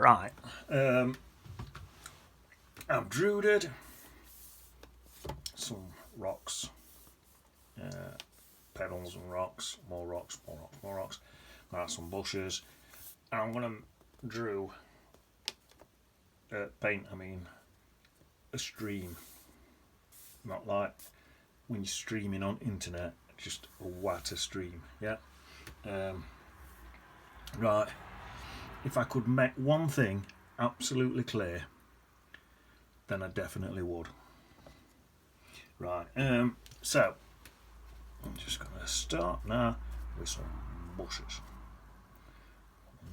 Right, I've drewed some rocks, pebbles and rocks, more rocks, more rocks, more rocks. Got some bushes. And I'm going to drew paint, I mean a stream, not like when you're streaming on internet, just a water stream. Yeah. Right, if I could make one thing absolutely clear, then I definitely would. Right, so I'm just going to start now with some bushes.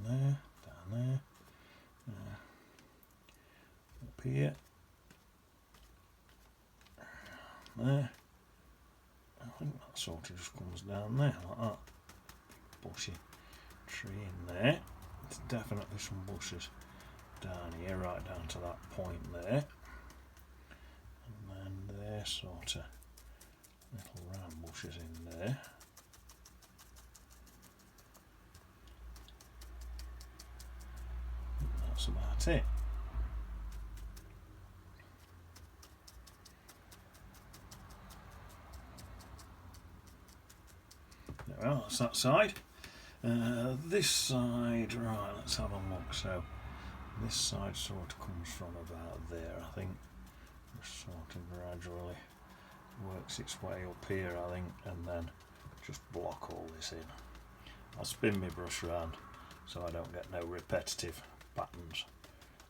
There, down there, up here, there. I think that sort of just comes down there like that. Bushy tree in there. There's definitely some bushes down here, right down to that point there. And then there, sort of little round bushes in there. And that's about it. Well, that's that side. This side, right, let's have a look. So this side sort of comes from about there, I think. Just sort of gradually works its way up here, I think, and then just block all this in. I'll spin my brush around so I don't get no repetitive patterns,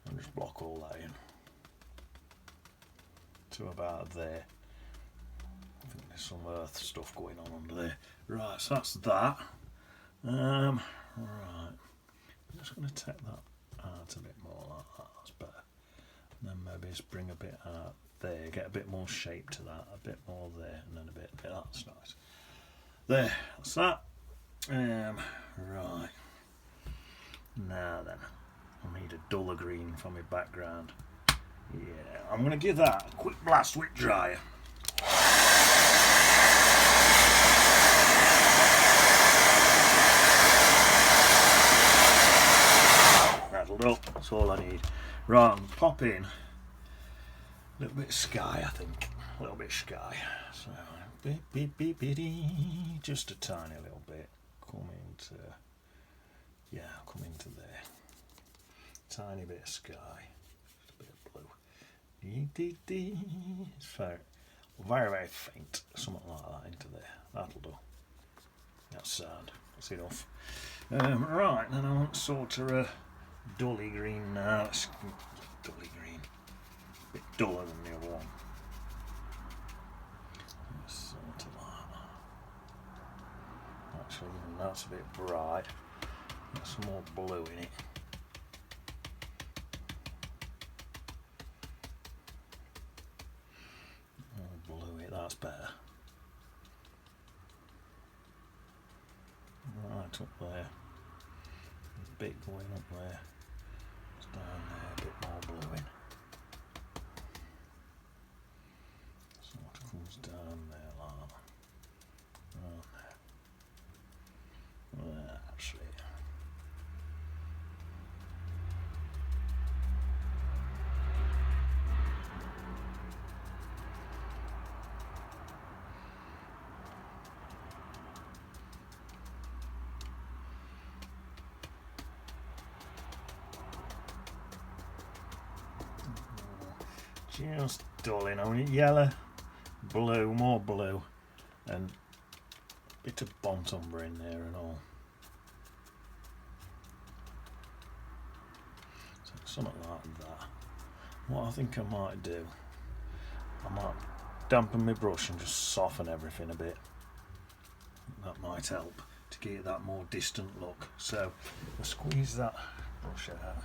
and just block all that in to about there. I think there's some earth stuff going on under there. Right, so that's that. Right, I'm just going to take that out a bit more like that, that's better. And then maybe just bring a bit out there, get a bit more shape to that, a bit more there, and then a bit, that's nice. There, that's that. Right, now then, I need a duller green for my background. Yeah, I'm going to give that a quick blast with dryer. That'll do, that's all I need. Right, I'm pop in a little bit of sky, I think. A little bit of sky. So, just a tiny little bit. Come into there. Tiny bit of sky. Just a bit of blue. It's very, very faint. Something like that into there. That'll do. That's sound. That's enough. Right, then I want sort of a dully green now. Dully green. A bit duller than the other one. Sort of like that. Actually, even that's a bit bright. Got some more blue in it. More blue it, that's better. Right up there. A bit going up there. It's down there, a bit more blue in. Sort of comes down there like that. Right there. That's it. Just dulling on it, yellow, blue, more blue, and a bit of Bont umber in there and all. So something like that. What I think I might do, I might dampen my brush and just soften everything a bit. That might help to give it that more distant look. So I'll squeeze that brush out.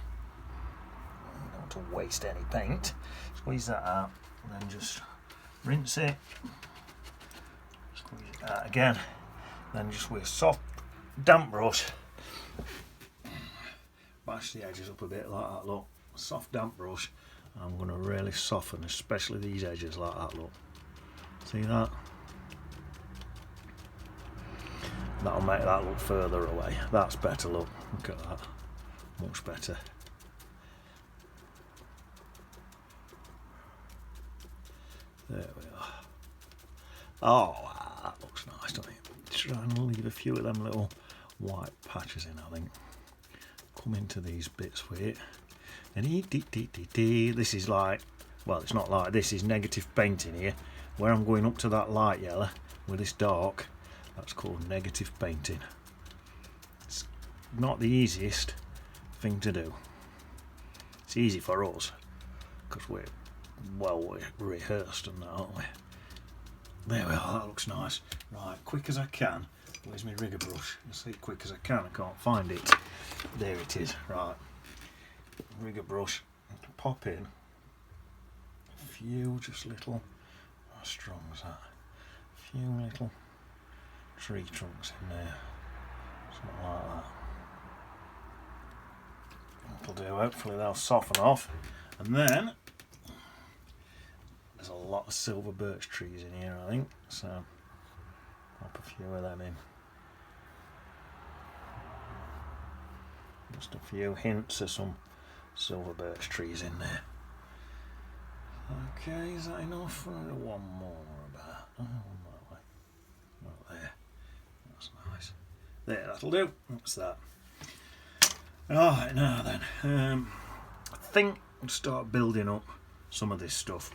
To waste any paint, squeeze that out and then just rinse it, squeeze it out again, then just with a soft damp brush bash the edges up a bit like that. Look, soft damp brush, I'm going to really soften especially these edges like that. Look, see that? That'll make that look further away. That's better. Look at that, much better. There we are. Oh, that looks nice, doesn't it? Try and leave a few of them little white patches in, I think. Come into these bits with it. And this is like, well, it's not like this, is negative painting here. Where I'm going up to that light yellow with this dark, that's called negative painting. It's not the easiest thing to do. It's easy for us because we're well rehearsed and that, aren't we? There we are, that looks nice. Right, quick as I can. Where's my rigger brush? I say quick as I can, I can't find it. There it is, right. Rigger brush, pop in a few just little, how strong is that? A few little tree trunks in there, something like that. That'll do, hopefully they'll soften off. And then there's a lot of silver birch trees in here, I think, so pop a few of them in. Just a few hints of some silver birch trees in there. Okay, is that enough? One more about. Oh, that way. Not there. That's nice. There, that'll do. What's that? Alright, now then. I think I'll start building up some of this stuff.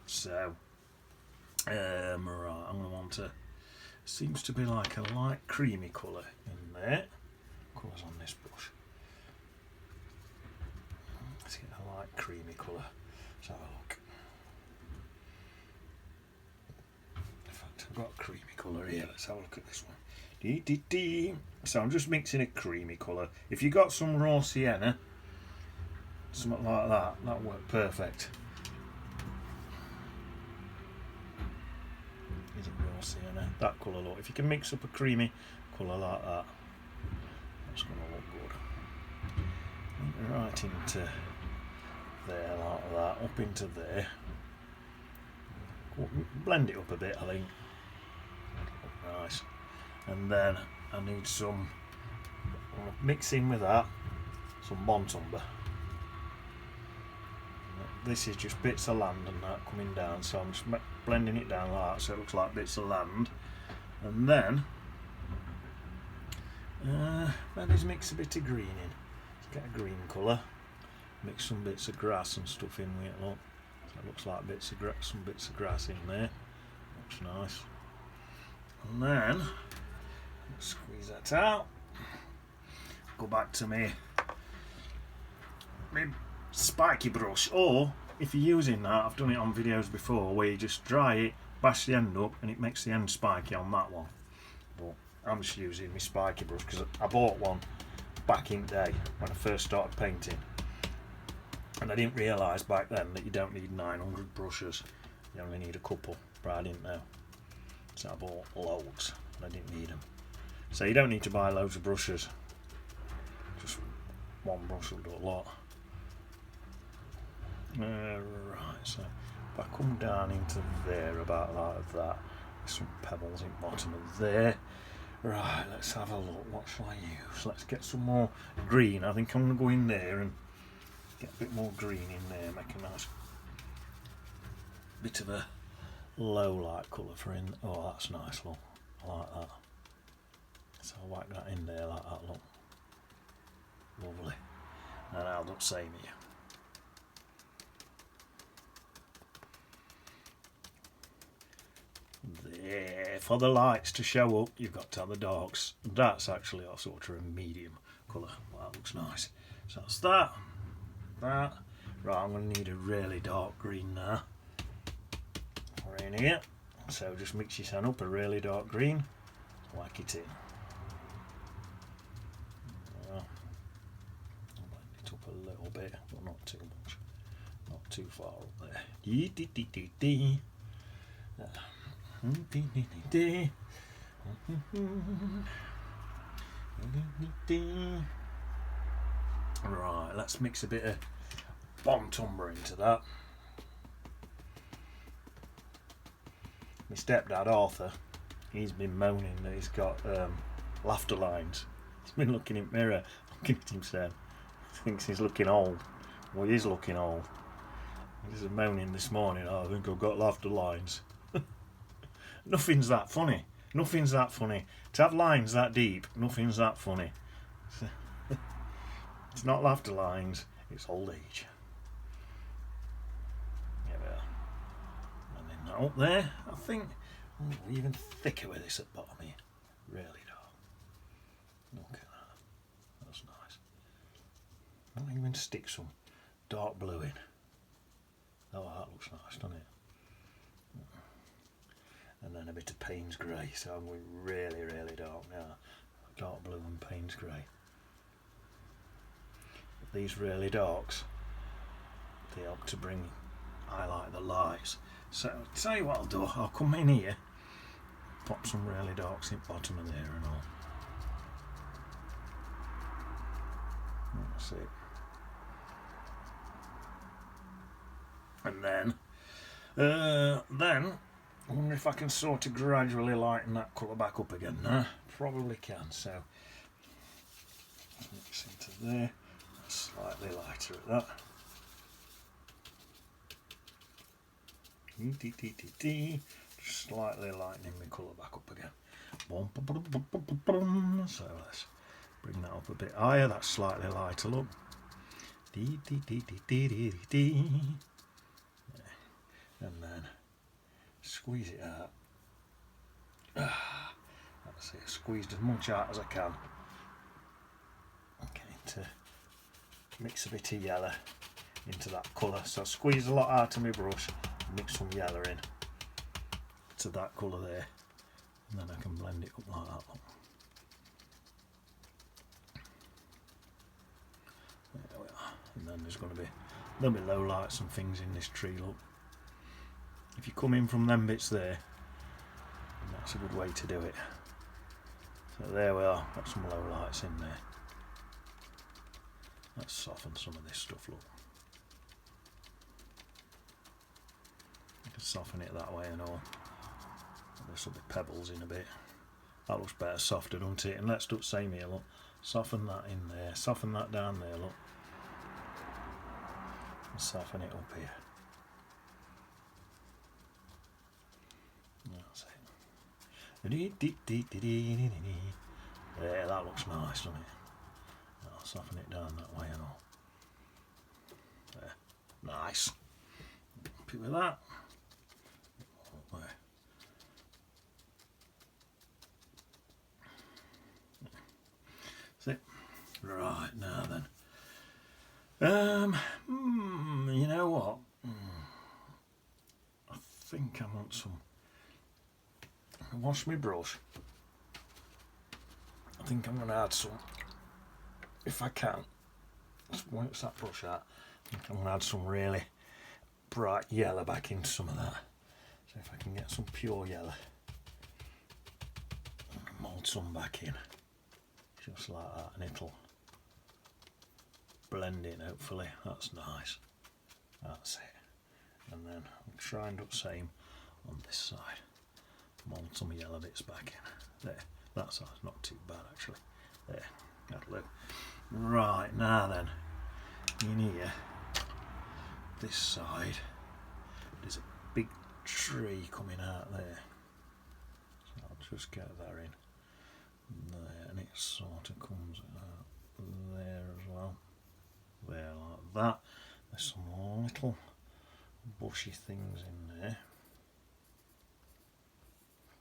So, right, I'm going to want to. Seems to be like a light creamy colour in there. Colours on this brush. Let's get a light creamy colour. Let's have a look. In fact, I've got a creamy colour here. Let's have a look at this one. So I'm just mixing a creamy colour. If you got some raw sienna, something like that, that'll work perfect. Is it raw sienna? That colour, look. If you can mix up a creamy colour like that, that's going to look good. Right into there like that, up into there. Blend it up a bit, I think. Nice. And then I need some, mix in with that, some Montumber. This is just bits of land and that coming down, so I'm just blending it down like that so it looks like bits of land. And then maybe mix a bit of green in. Let's get a green colour. Mix some bits of grass and stuff in with it, look. So it looks like bits of some bits of grass in there. Looks nice. And then squeeze that out. Go back to my spiky brush, or if you're using that, I've done it on videos before where you just dry it, bash the end up and it makes the end spiky on that one. But I'm just using my spiky brush because I bought one back in the day when I first started painting, and I didn't realise back then that you don't need 900 brushes, you only need a couple, but I didn't know, so I bought loads and I didn't need them. So you don't need to buy loads of brushes, just one brush will do a lot. Right, so if I come down into there about like that, there's some pebbles in the bottom of there. Right, let's have a look. What shall I use? Let's get some more green. I think I'm going to go in there and get a bit more green in there, make a nice bit of a low light colour for in. Oh, that's nice, look. I like that. So I'll whack that in there like that, look. Lovely. And I'll do the same here. There, for the lights to show up, you've got to have the darks. That's actually a sort of a medium colour. Well, that looks nice. So that's that. Right, I'm going to need a really dark green now. We're in here. So just mix your sand up a really dark green. Whack it in. Blend it up a little bit, but not too much. Not too far up there. Right, let's mix a bit of Montumber into that. My stepdad Arthur, he's been moaning that he's got laughter lines. He's been looking in the mirror, looking at himself. Thinks he's looking old. Well, he is looking old. He was moaning this morning, oh, I think I've got laughter lines. Nothing's that funny. Nothing's that funny. To have lines that deep, nothing's that funny. It's not laughter lines, it's old age. There we are. And then that up there, I think, even thicker with this at the bottom here. Really dark. Look at that. That's nice. I'll even stick some dark blue in. Oh, that looks nice, doesn't it? And then a bit of Payne's grey, so I'm going really, really dark now. Dark blue and Payne's grey. These really darks, they help to highlight the lights. So I'll tell you what I'll do, I'll come in here, pop some really darks in the bottom of there and all. That's it. And then I wonder if I can sort of gradually lighten that colour back up again now. Probably can, so mix into there, slightly lighter at that. Just slightly lightening my colour back up again. So let's bring that up a bit higher, that's slightly lighter, look. And then squeeze it out. That's it, squeezed as much out as I can. Okay, to mix a bit of yellow into that colour. So I squeeze a lot out of my brush, mix some yellow in to that colour there, and then I can blend it up like that. Look. There we are. And then there'll be low lights and things in this tree, look. If you come in from them bits there, that's a good way to do it. So there we are, got some low lights in there. Let's soften some of this stuff, look. You can soften it that way and all. This will be pebbles in a bit. That looks better softer, doesn't it? And let's do the same here, look. Soften that in there, soften that down there, look. And soften it up here. That's it. There, that looks nice, doesn't it? I'll soften it down that way and all. There. Nice. Happy with that. That's it. Right, now then. You know what? I think I want some. Wash my brush. I think I'm going to add some, if I can, once that brush out, I think I'm going to add some really bright yellow back into some of that. So if I can get some pure yellow, mould some back in, just like that, and it'll blend in hopefully. That's nice. That's it. And then I'll try and do the same on this side. Mould some yellow bits back in. There, that's not too bad actually. There, that'll do. Right, now then, in here, this side, there's a big tree coming out there. So I'll just get that in there, and it sort of comes out there as well. There, like that. There's some little bushy things in there.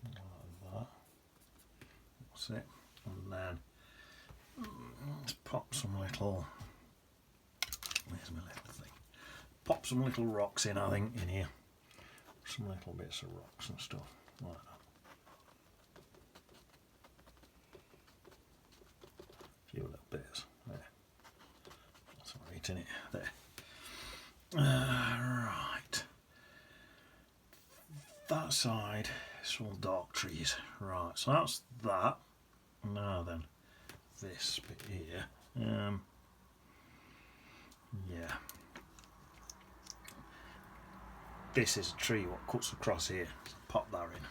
Like that. That's it. And then let's pop some little. Where's my little thing? Pop some little rocks in, I think, in here. Some little bits of rocks and stuff like that. A few little bits there. That's alright, in it there. Right. That side. It's all dark trees. Right, so that's that. Now then, this bit here. Yeah. This is a tree what cuts across here. So pop that in.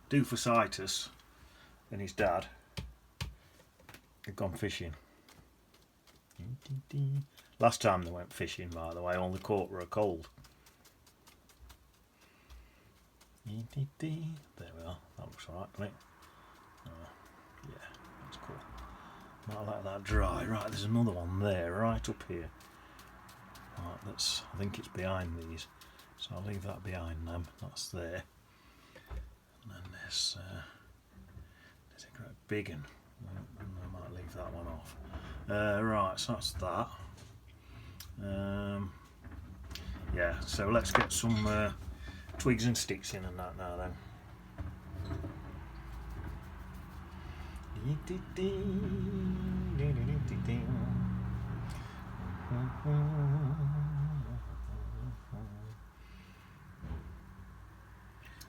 Doofus and his dad had gone fishing. Last time they went fishing, by the way, all they caught were a cold. There we are. That looks alright, doesn't it? Yeah, that's cool. Might let that dry. Right, there's another one there, right up here. Right, that's. I think it's behind these, so I'll leave that behind them. That's there. And then there's a great big one. I might leave that one off. Right, so that's that. Yeah, so let's get some twigs and sticks in and that now then.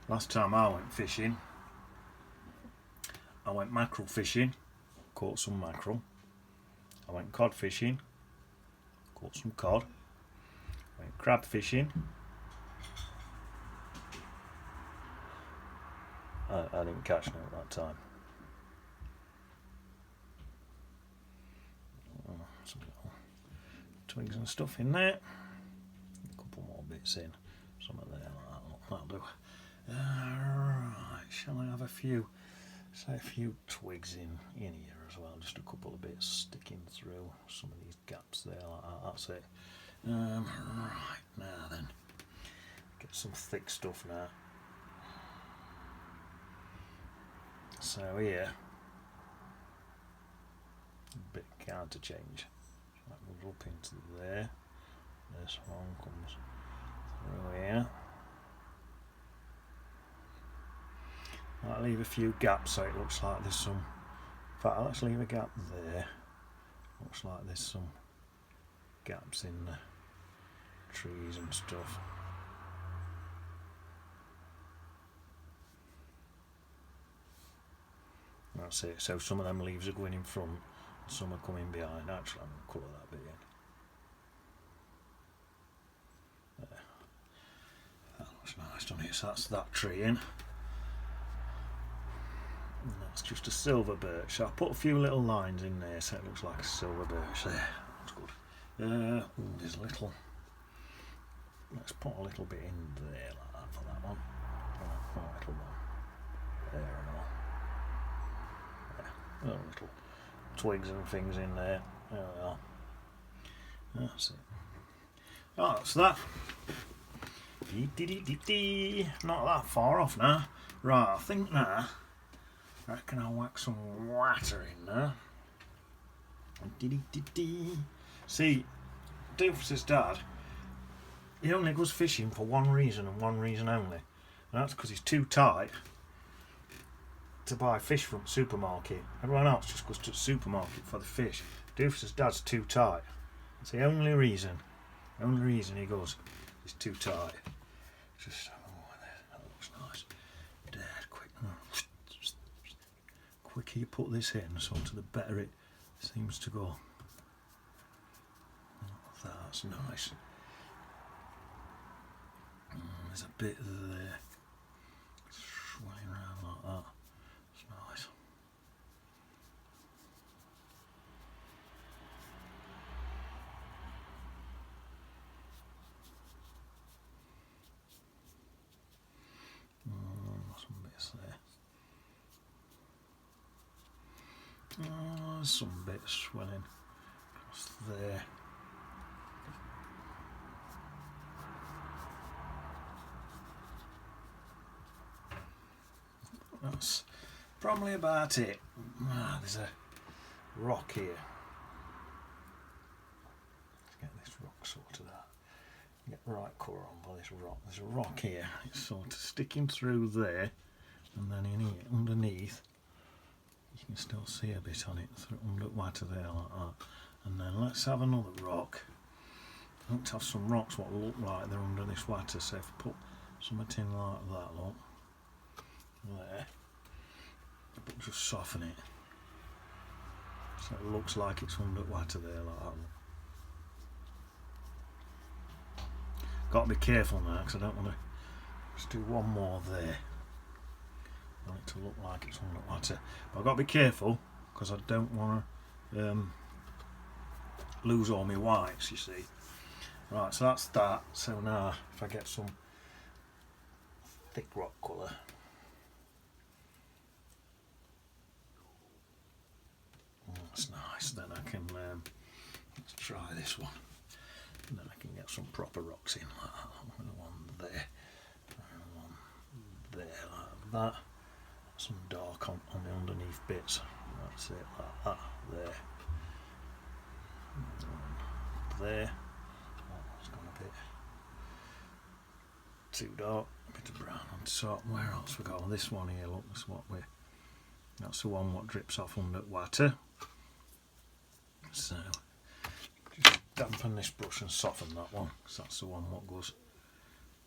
Last time I went fishing, I went mackerel fishing, caught some mackerel. I went cod fishing, caught some cod. I went crab fishing. I didn't catch none at that time. Some little twigs and stuff in there. A couple more bits in. Some of there like that. That'll do. Right, shall I have a few twigs in here as well? Just a couple of bits sticking through some of these gaps there. Like that. That's it. Right, now then. Get some thick stuff now. So here, a bit counter change. So that goes up into there. This one comes through here. I'll leave a few gaps so it looks like there's some. In fact, let's leave a gap there. Looks like there's some gaps in the trees and stuff. That's it. So some of them leaves are going in front, some are coming behind. Actually, I'm going to colour that bit in. There. That looks nice, doesn't it? So that's that tree in. And that's just a silver birch. So I put a few little lines in there so it looks like a silver birch there. That's good. There's a little. Let's put a little bit in there like that for that one. A little one. There and all. Little twigs and things in there. There we are. That's it. Oh, that's that. Not that far off now. Right, I think now, I reckon I'll whack some water in there. See, Doofus's dad, he only goes fishing for one reason and one reason only. And that's because he's too tight to buy fish from the supermarket. Everyone else just goes to the supermarket for the fish. Doofus's dad's too tight. That's the only reason. He goes. He's too tight. Just that looks nice. Dad, quicker you put this in, so the better it seems to go. That's nice. There's a bit there swaying around like that. Nice. Some bits there. Some bits swelling across there. That's probably about it. There's a rock here. Let's get this rock sorted out. Get the right colour on for this rock. There's a rock here. It's sort of sticking through there, and then in here, underneath, you can still see a bit on it. Under water there like that. And then let's have another rock. I want to have some rocks what look like they're under this water. So if I put something in like that, look. There, but just soften it so it looks like it's under water there like that. Got to be careful now because I don't want to. Just do one more there. I want it to look like it's on the water. But I've got to be careful because I don't want to lose all my whites, you see. Right, so that's that. So now if I get some thick rock colour, that's nice. Then I can let's try this one, and then I can get some proper rocks in like that. One there, and one there like that. Some dark on the underneath bits. That's it, like that. There, there. It's gone a bit too dark. A bit of brown on top. Where else we got? Oh, this one here. Look, that's the one what drips off under water. So just dampen this brush and soften that one, because that's the one what goes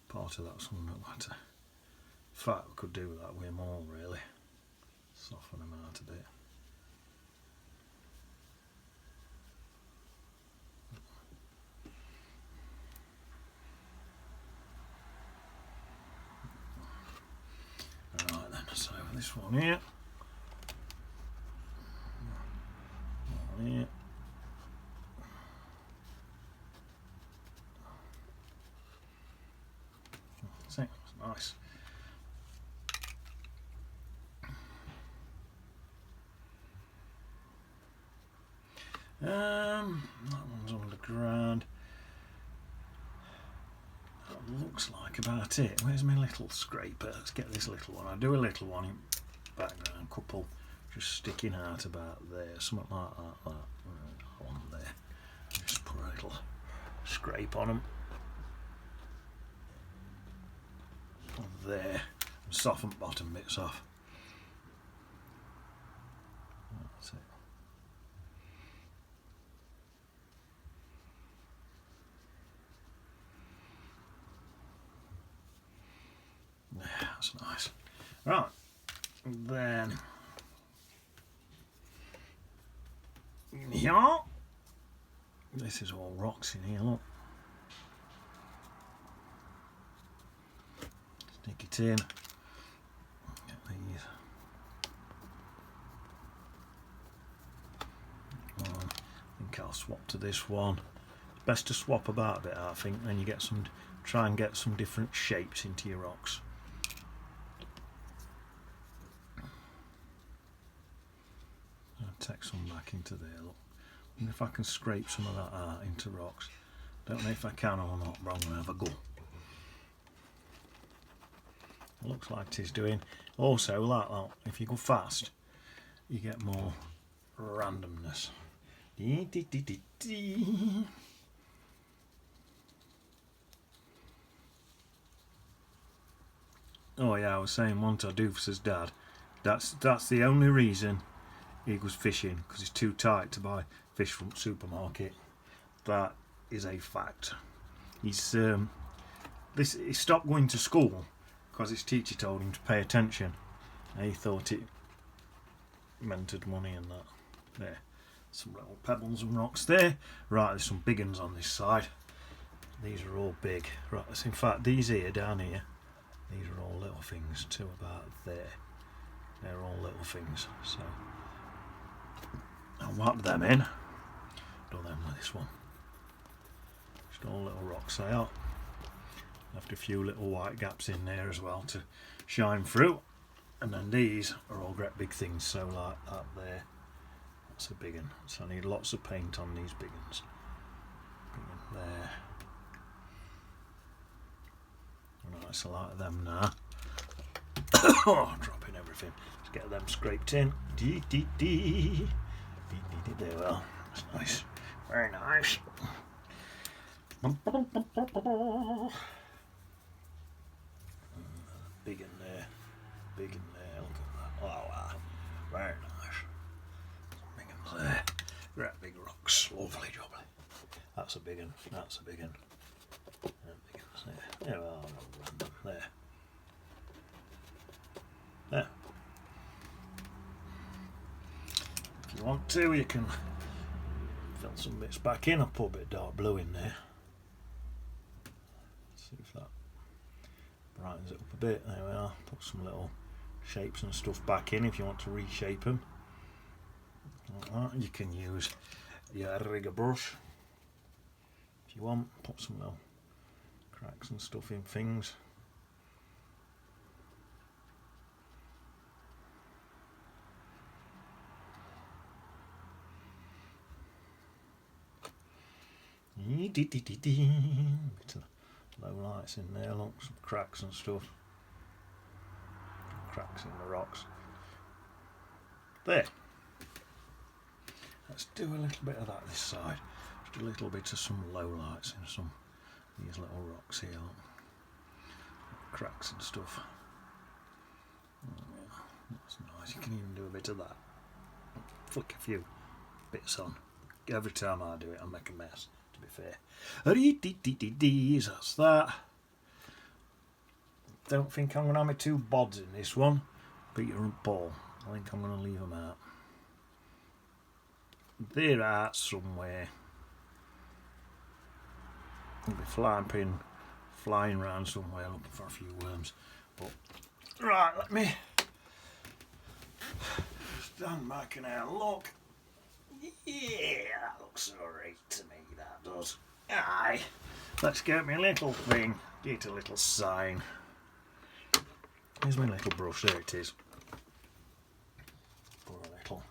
part of that's under water. In fact, we could do that with them all really. Soften them out a bit. Right then, so this one here. One here. That's it, that's nice. That one's underground. That looks like about it. Where's my little scraper? Let's get this little one. I'll do a little one in background, couple just sticking out about there, something like that, that one there. Just put a little scrape on them. There, and soften bottom bits off. That's it. Yeah, that's nice. Right, then yeah, this is all rocks in here. Look, stick it in. Get these. I think I'll swap to this one. Best to swap about a bit, I think. Then you get some. Try and get some different shapes into your rocks. Take some back into there, look. And if I can scrape some of that out into rocks. Don't know if I can or not, but I'm going to have a go. It looks like it is doing. Also, like that, if you go fast, you get more randomness. Oh yeah, I was saying one to Doofus's dad. That's the only reason he goes fishing, because he's too tight to buy fish from the supermarket. That is a fact. He stopped going to school because his teacher told him to pay attention, and he thought it mentored money and that. There, some little pebbles and rocks there. Right, there's some big ones on this side. These are all big. Right, in fact, these here down here, these are all little things too. About there, they're all little things. So I'll wrap them in. Do them with this one. Just all little rocks they are. Left a few little white gaps in there as well to shine through. And then these are all great big things. So like that there, that's a big one. So I need lots of paint on these big ones. Big one there. Right, so like them now. Oh, dropping everything. Let's get them scraped in. There we are. That's nice. Very nice. Big in there. Big in there. Look at that. Oh wow. Very nice. Big ones there. Great big rocks. Lovely jubbly. That's a big one. That's a big one. Big ones there. There we are. Random there. There. If you want to, you can fill some bits back in. I'll put a bit of dark blue in there. See if that brightens it up a bit. There we are. Put some little shapes and stuff back in if you want to reshape them. Like that. You can use your rigger brush if you want. Put some little cracks and stuff in things. Bit of low lights in there, look, some cracks and stuff. Cracks in the rocks. There. Let's do a little bit of that this side. Just a little bit of some low lights in some of these little rocks here. Look. Cracks and stuff. Oh, yeah, that's nice. You can even do a bit of that. Flick a few bits on. Every time I do it, I make a mess, to be fair. That's that. Don't think I'm going to have my two bods in this one. Peter and Paul. I think I'm going to leave them out. They're out somewhere. There'll be flying pin flying around somewhere looking for a few worms. But right, let me stand back and have a look. Yeah, that looks alright to me, that does. Aye. Let's get my little thing. Get a little sign. Here's my little brush, there it is. Put a little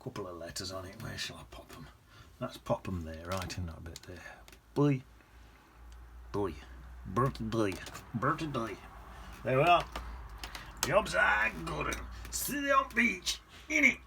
couple of letters on it. Where shall I pop them? Let's pop them there, right in that bit there. Boy. Boy. Birthday. Birthday. There we are. Jobs are good. Sit on beach. In it.